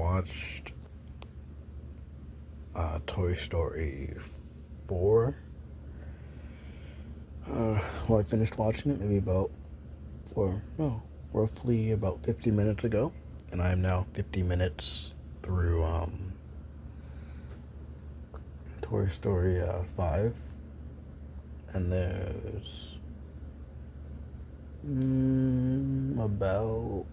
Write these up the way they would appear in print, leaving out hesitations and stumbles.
watched Toy Story 4. I finished watching it maybe roughly about 50 minutes ago, and I am now 50 minutes through Toy Story 5, and there's about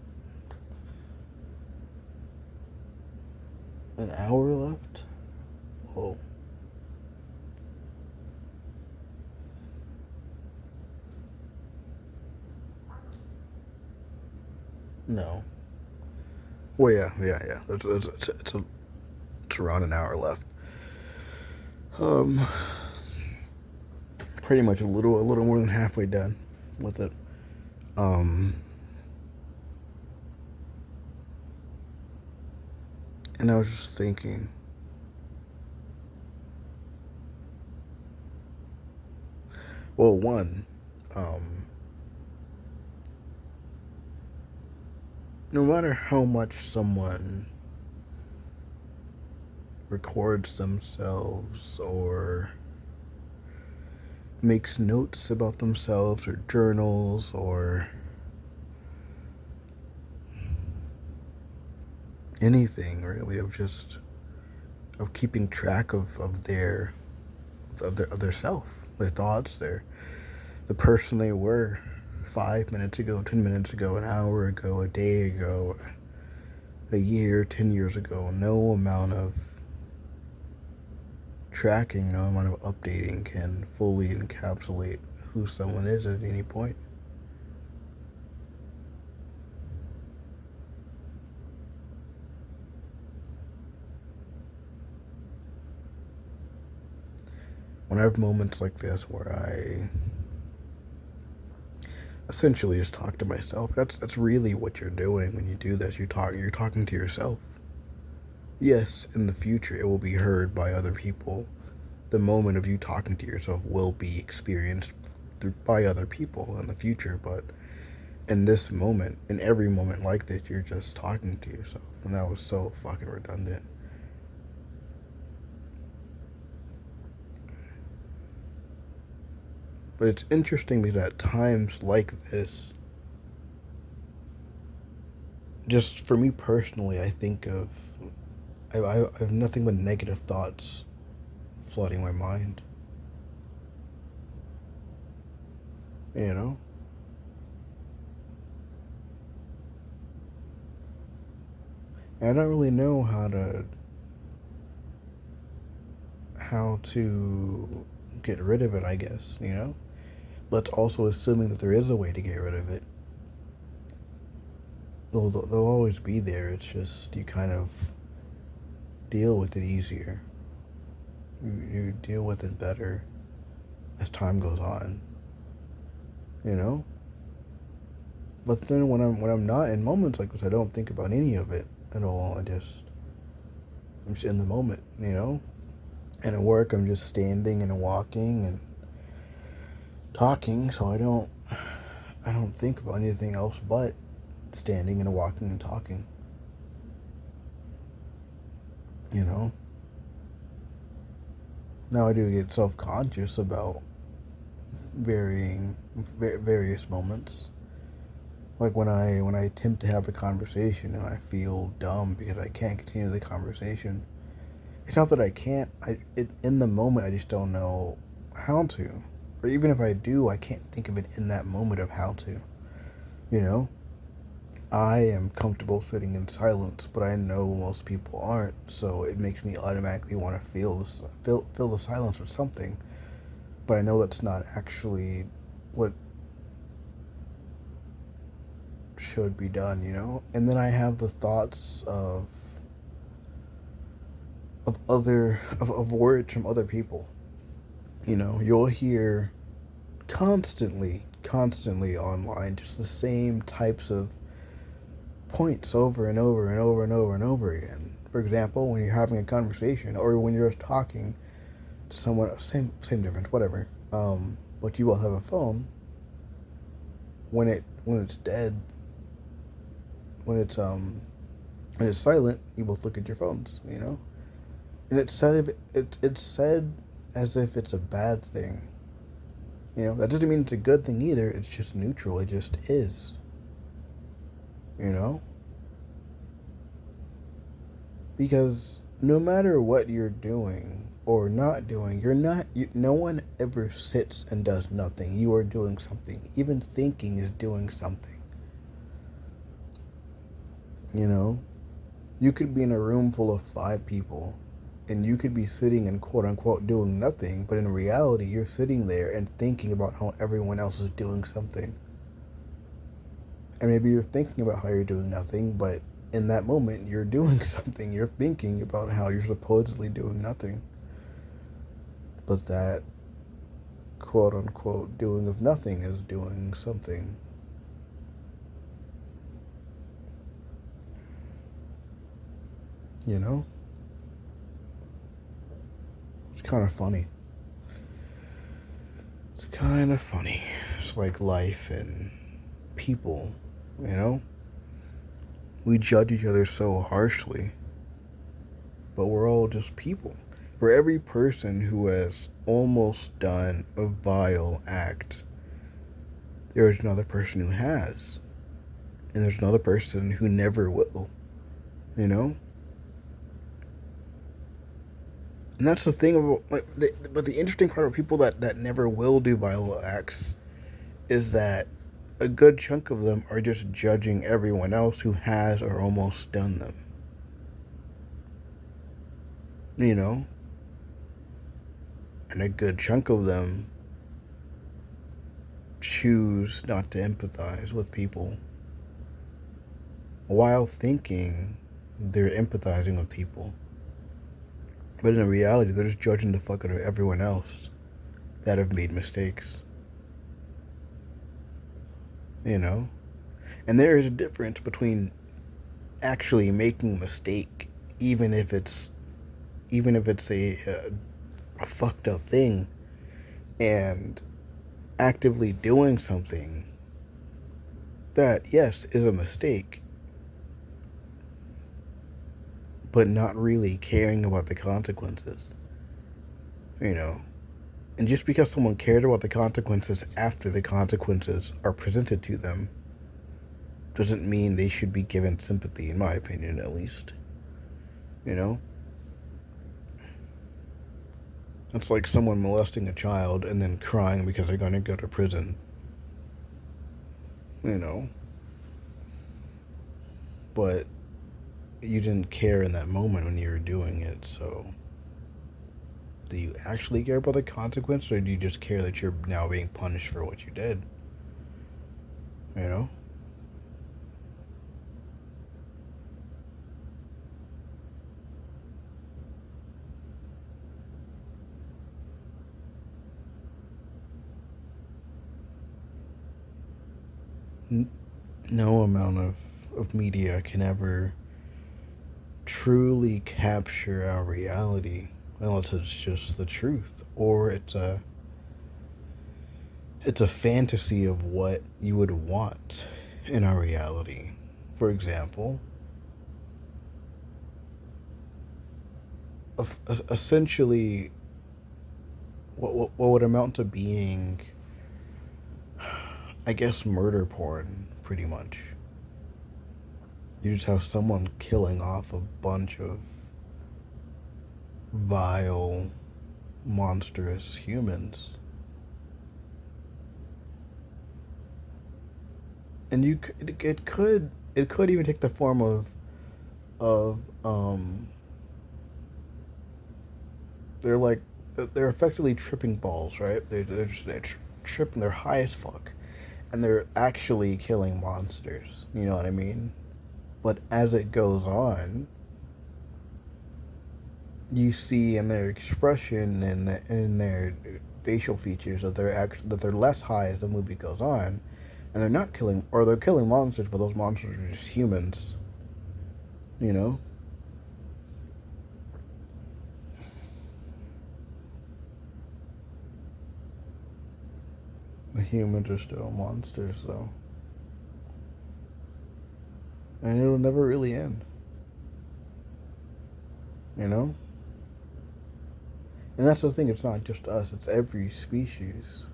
an hour left. Oh. No. Well, yeah. It's around an hour left. Um, Pretty much a little more than halfway done with it. Um, and I was just thinking, well, one, um, no matter how much someone records themselves or makes notes about themselves or journals or anything really of keeping track of their self, their thoughts, the person they were 5 minutes ago, 10 minutes ago, an hour ago, a day ago, a year, 10 years ago. No amount of tracking, no amount of updating can fully encapsulate who someone is at any point. When I have moments like this where I essentially just talk to myself, that's really what you're doing when you do this. You're talking to yourself. Yes, in the future it will be heard by other people. The moment of you talking to yourself will be experienced by other people in the future, but in this moment, in every moment like this, you're just talking to yourself. And that was so fucking redundant. But it's interesting because at times like this, just for me personally, I have nothing but negative thoughts flooding my mind. You know? And I don't really know how to get rid of it, I guess, you know? But also assuming that there is a way to get rid of it. They'll always be there. It's just you kind of deal with it easier. You deal with it better as time goes on, you know? But then when I'm not in moments like this, I don't think about any of it at all. I'm just in the moment, you know? And at work, I'm just standing and walking and talking, so I don't think about anything else but standing and walking and talking. You know? Now I do get self-conscious about various moments. Like when I attempt to have a conversation and I feel dumb because I can't continue the conversation. It's not that I can't. In the moment I just don't know how to. Or even if I do, I can't think of it in that moment of how to. You know? I am comfortable sitting in silence, but I know most people aren't, so it makes me automatically want to fill the silence with something. But I know that's not actually what should be done, you know? And then I have the thoughts of words from other people. You know, you'll hear constantly online just the same types of points over and over and over and over and over again. For example, when you're having a conversation or when you're just talking to someone, same difference, whatever. But you both have a phone. When it's dead, when it's and it's silent, you both look at your phones, you know? And it's said as if it's a bad thing. You know, that doesn't mean it's a good thing either. It's just neutral. It just is. You know? Because no matter what you're doing or not doing, no one ever sits and does nothing. You are doing something. Even thinking is doing something. You know? You could be in a room full of 5 people and you could be sitting and quote unquote doing nothing, but in reality, you're sitting there and thinking about how everyone else is doing something. And maybe you're thinking about how you're doing nothing, but in that moment, you're doing something. You're thinking about how you're supposedly doing nothing. But that quote unquote doing of nothing is doing something. You know? It's kind of funny. It's kind of funny. It's like life and people, you know? We judge each other so harshly, but we're all just people. For every person who has almost done a vile act, there is another person who has. And there's another person who never will, you know? And that's the thing about, but the interesting part of people that never will do vile acts is that a good chunk of them are just judging everyone else who has or almost done them. You know? And a good chunk of them choose not to empathize with people while thinking they're empathizing with people. But in reality, they're just judging the fuck out of everyone else that have made mistakes. You know? And there is a difference between actually making a mistake, even if it's a fucked up thing, and actively doing something that, yes, is a mistake, but not really caring about the consequences. You know? And just because someone cared about the consequences after the consequences are presented to them doesn't mean they should be given sympathy, in my opinion, at least. You know? It's like someone molesting a child and then crying because they're going to go to prison. You know? But you didn't care in that moment when you were doing it, so do you actually care about the consequence, or do you just care that you're now being punished for what you did? You know? No amount of media can ever truly capture our reality unless it's just the truth, or it's a fantasy of what you would want in our reality. For example, essentially, what would amount to being, I guess, murder porn, pretty much. You just have someone killing off a bunch of vile, monstrous humans. And it could even take the form of they're like they're effectively tripping balls, right? They're tripping. They're high as fuck, and they're actually killing monsters. You know what I mean? But as it goes on, you see in their expression and in their facial features that they're less high as the movie goes on, and they're not killing, or they're killing monsters, but those monsters are just humans. You know. The humans are still monsters, though. And it'll never really end. you know? And that's the thing, it's not just us, it's every species.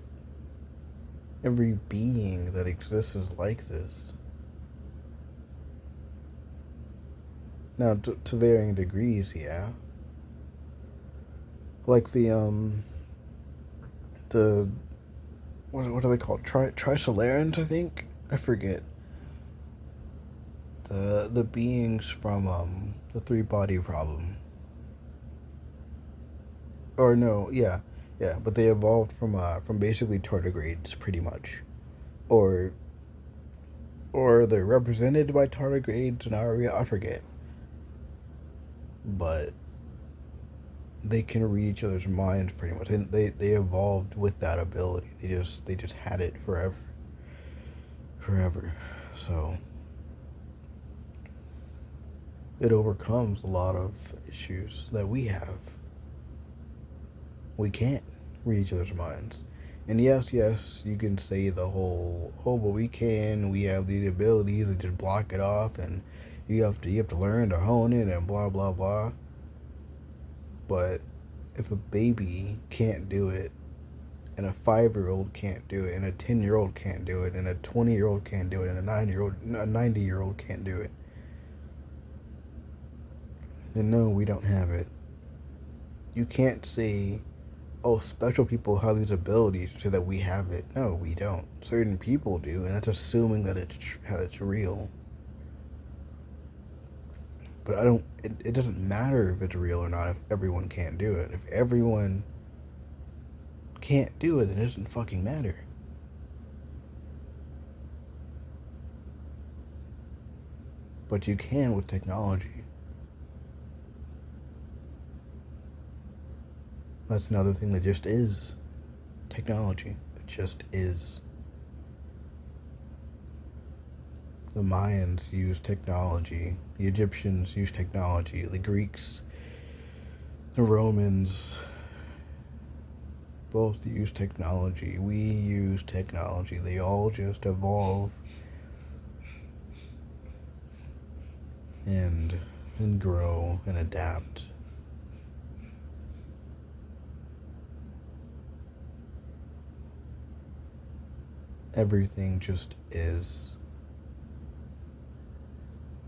Every being that exists is like this. Now, to varying degrees, yeah. Like the what are they called? Trisolarans, I think. I forget. The beings from the three body problem. Or no, yeah, yeah. But they evolved from basically tardigrades, pretty much, or they're represented by tardigrades in our area. I forget, but they can read each other's minds pretty much. And they evolved with that ability. They just had it forever. So it overcomes a lot of issues that we have. We can't read each other's minds. And yes, you can say the whole, oh, but we can. We have the ability to just block it off, and you have to learn to hone it, and blah blah blah. But if a baby can't do it, and a 5-year-old can't do it, and a 10-year-old can't do it, and a 20-year-old can't do it, and a 90-year-old can't do it, then no, we don't have it. You can't say, oh, special people have these abilities so that we have it. No, we don't. Certain people do, and that's assuming that it's real. But I don't. It doesn't matter if it's real or not if everyone can't do it. If everyone can't do it, then it doesn't fucking matter. But you can with technology. That's another thing that just is technology. It just is. The Mayans used technology. The Egyptians used technology. The Greeks, the Romans, both use technology. We use technology. They all just evolve and grow and adapt. Everything just is.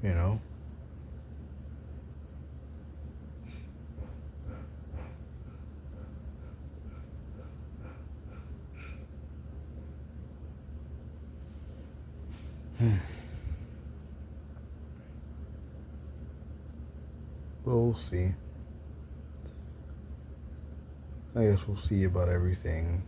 You know? But we'll see. I guess we'll see about everything.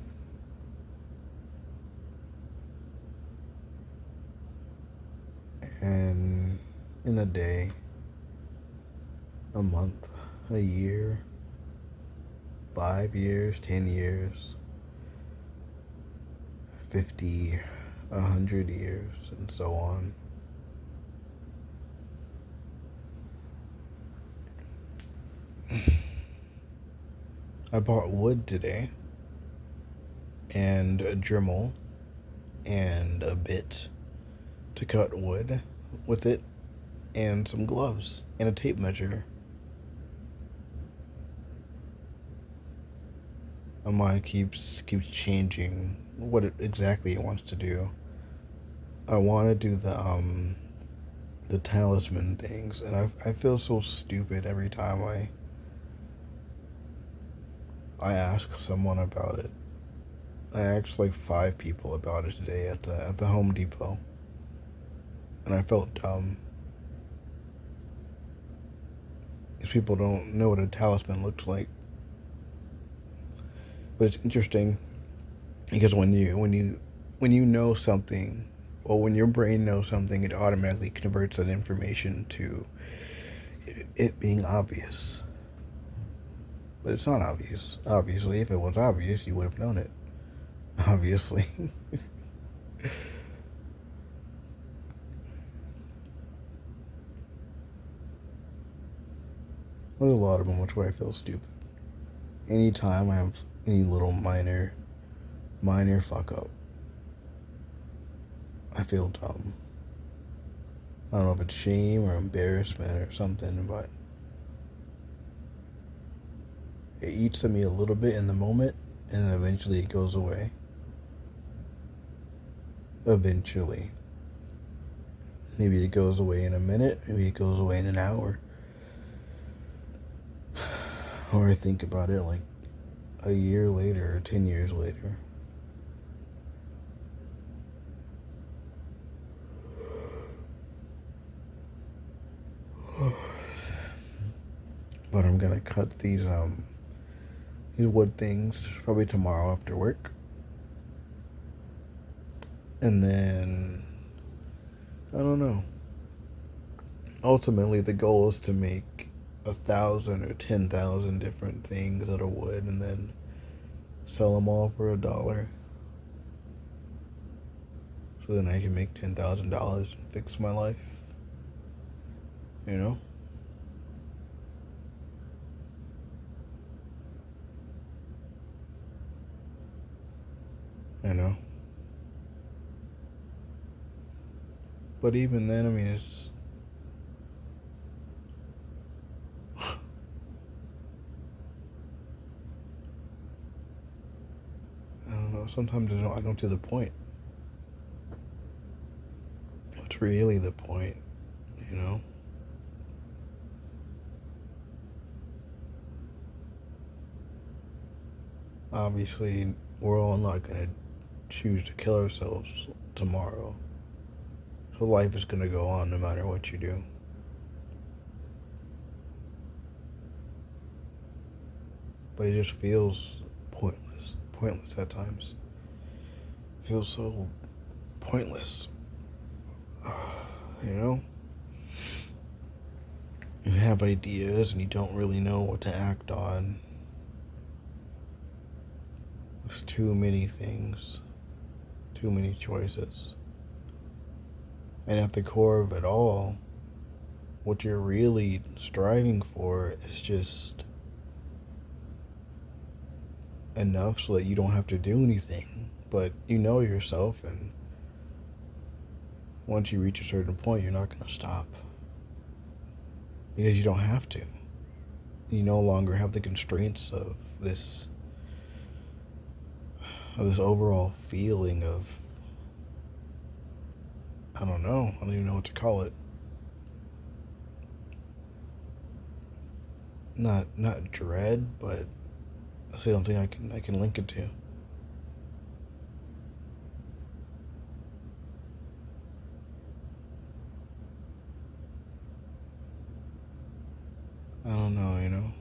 And in a day, a month, a year, 5 years, 10 years, 50, 100 years, and so on. I bought wood today, and a Dremel, and a bit to cut wood with it, and some gloves, and a tape measure. My mind keeps changing what exactly it wants to do. I want to do the talisman things, and I feel so stupid every time I ask someone about it. I asked like 5 people about it today at the Home Depot, and I felt dumb. These people don't know what a talisman looks like, but it's interesting because when you know something, or when your brain knows something, it automatically converts that information to it being obvious. But it's not obvious. Obviously, if it was obvious, you would have known it. Obviously. There's a lot of moments where I feel stupid. Anytime I have any little minor fuck up, I feel dumb. I don't know if it's shame or embarrassment or something, but It eats at me a little bit in the moment, and then eventually it goes away. Eventually. Maybe it goes away in a minute, maybe it goes away in an hour. Or I think about it like a year later or 10 years later. But I'm gonna cut these wood things probably tomorrow after work. And then I don't know. Ultimately the goal is to make 1,000 or 10,000 different things out of wood and then sell them all for $1. So then I can make $10,000 and fix my life. You know? You know? But even then, I mean, it's. I don't know. Sometimes I don't see the point. What's really the point? You know? Obviously, we're all not gonna choose to kill ourselves tomorrow. So life is gonna go on no matter what you do. But it just feels pointless. Pointless at times. It feels so pointless. You know? You have ideas and you don't really know what to act on. There's too many things, too many choices. And at the core of it all, what you're really striving for is just enough so that you don't have to do anything. But you know yourself, and once you reach a certain point, you're not going to stop. Because you don't have to. You no longer have the constraints of this overall feeling of, I don't know, I don't even know what to call it. Not dread, but that's the only thing I can link it to. I don't know, you know.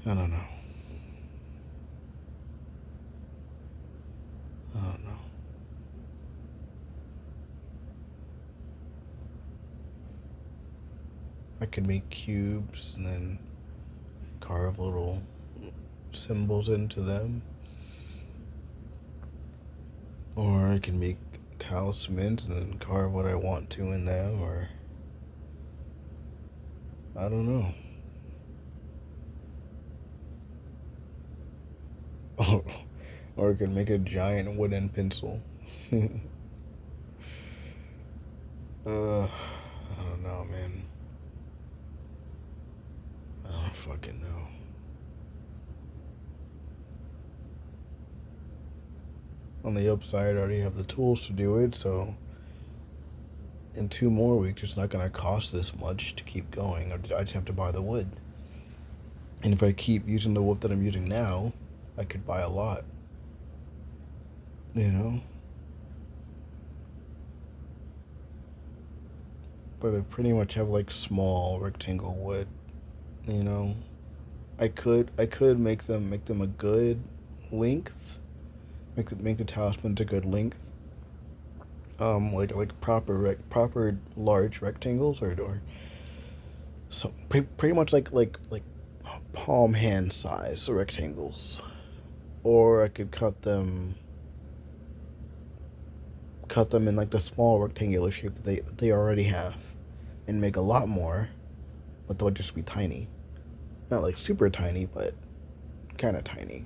I don't know. I don't know. I could make cubes and then carve little symbols into them. Or I can make talismans and then carve what I want to in them, or I don't know. Or I could make a giant wooden pencil. I don't know, man. I don't fucking know. On the upside, I already have the tools to do it, so in 2 more weeks, it's not gonna cost this much to keep going. I just have to buy the wood. And if I keep using the wood that I'm using now, I could buy a lot. You know? But I pretty much have like small rectangle wood, you know? I could make them a good length. Make the talismans a good length. Like proper large rectangles, or so pretty much like palm hand size rectangles. Or I could cut them in like the small rectangular shape that they already have, and make a lot more, but they'll just be tiny. Not like super tiny, but kind of tiny.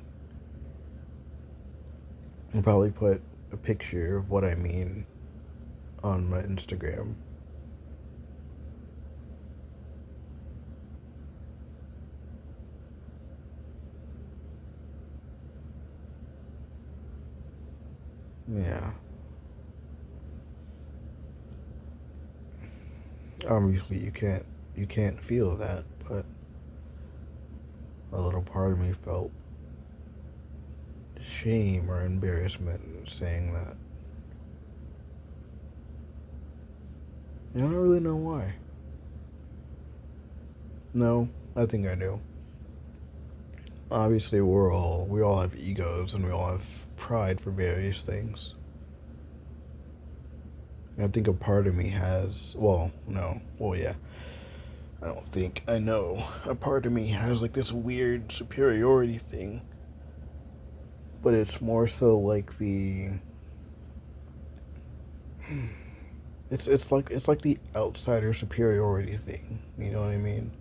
I'll probably put a picture of what I mean on my Instagram. Yeah. Obviously, you can't feel that, but a little part of me felt shame or embarrassment in saying that. And I don't really know why. No, I think I do. Obviously, we all have egos and we all have pride for various things. And I think a part of me has, well, no, well, yeah. I don't think I know. A part of me has like this weird superiority thing, but it's more so like it's like the outsider superiority thing. You know what I mean?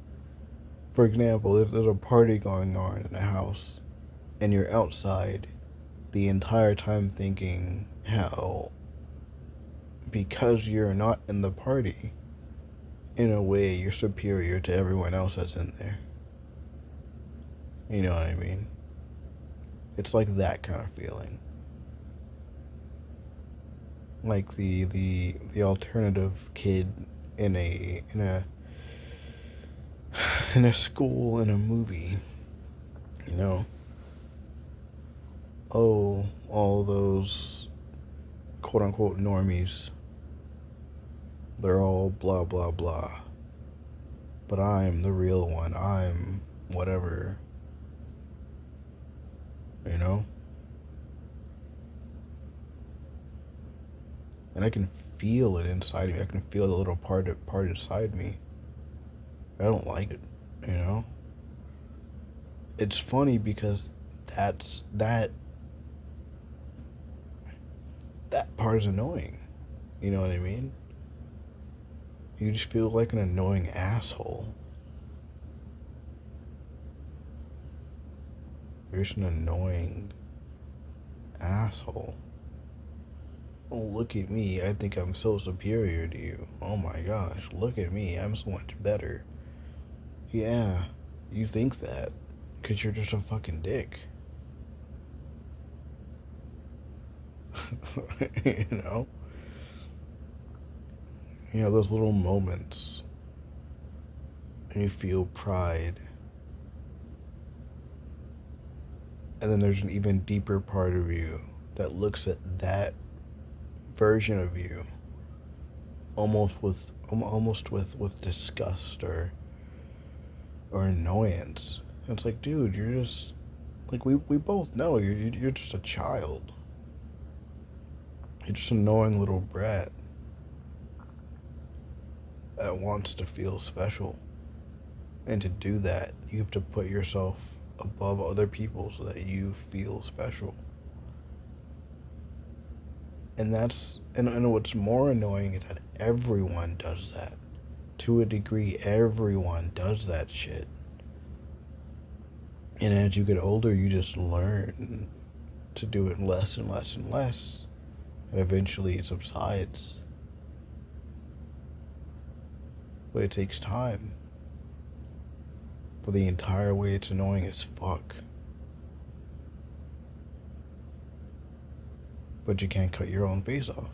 For example, there's a party going on in a house, and you're outside the entire time thinking how because you're not in the party, in a way you're superior to everyone else that's in there. You know what I mean? It's like that kind of feeling. Like the alternative kid in a in a school in a movie, you know. Oh, all those quote unquote normies, they're all blah blah blah. But I'm the real one. I'm whatever, you know? And I can feel it inside me. I can feel the little part inside me. I don't like it, you know? It's funny because that's that part is annoying. You know what I mean? You just feel like an annoying asshole. You're just an annoying asshole. Oh, look at me. I think I'm so superior to you. Oh my gosh, look at me. I'm so much better. Yeah, you think that because you're just a fucking dick. you know? You know, those little moments and you feel pride. And then there's an even deeper part of you that looks at that version of you almost with disgust or annoyance. And it's like, dude, you're just like we both know you're just a child. You're just an annoying little brat that wants to feel special. And to do that, you have to put yourself above other people so that you feel special. And what's more annoying is that everyone does that. To a degree, everyone does that shit. And as you get older, you just learn to do it less and less and less. And eventually it subsides. But it takes time. But the entire way it's annoying as fuck. But you can't cut your own face off.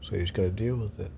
So you just gotta deal with it.